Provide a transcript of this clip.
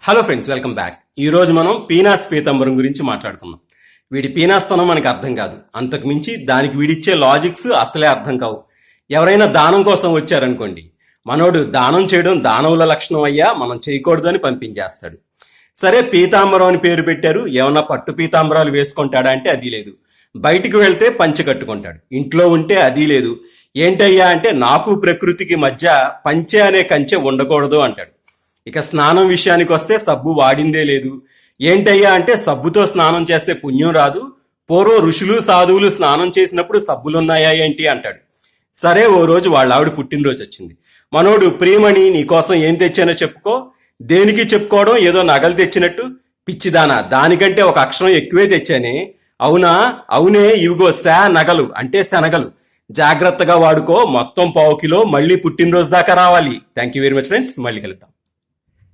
Hello friends, welcome back. ఈ రోజు మనం పీనాస్ పీతాంబరం గురించి మాట్లాడుకుందాం. వీడి పీనాస్తనం మనకి అర్థం కాదు, అంతకు మించి దానికి వీడిచ్చే లాజిక్స్ అసలే అర్థం కావు. ఎవరైనా దానం కోసం వచ్చారనుకోండి, మనోడు దానం చేయడం దానవుల లక్షణం అయ్యా, మనం చేయకూడదు అని పంపించేస్తాడు. సరే, పీతాంబరం అని పేరు పెట్టారు, ఏమన్నా పట్టు పీతాంబరాలు వేసుకుంటాడా అంటే అది లేదు. బయటికి వెళ్తే పంచె కట్టుకుంటాడు, ఇంట్లో ఉంటే అది లేదు. ఏంటయ్యా అంటే నాకు ప్రకృతికి మధ్య పంచె అనే కంచె ఉండకూడదు అంటాడు. ఇక స్నానం విషయానికి వస్తే సబ్బు వాడిందే లేదు. ఏంటయ్యా అంటే సబ్బుతో స్నానం చేస్తే పుణ్యం రాదు, పూర్వం ఋషులు సాధువులు స్నానం చేసినప్పుడు సబ్బులున్నాయా ఏంటి అంటాడు. సరే, ఓ రోజు వాళ్ళ ఆవిడ పుట్టినరోజు వచ్చింది. మనోడు, ప్రియమణి నీకోసం ఏం తెచ్చానో చెప్పుకో. దేనికి చెప్పుకోవడం, ఏదో నగలు తెచ్చినట్టు. పిచ్చిదానా, దానికంటే ఒక అక్షరం ఎక్కువే తెచ్చానే. అవునా? అవునే, ఇవిగో నగలు అంటే శనగలు. జాగ్రత్తగా వాడుకో, మొత్తం 1/4 కిలో, మళ్ళీ పుట్టినరోజు దాకా రావాలి. Thank you very much friends, మళ్ళీ కలుద్దాం.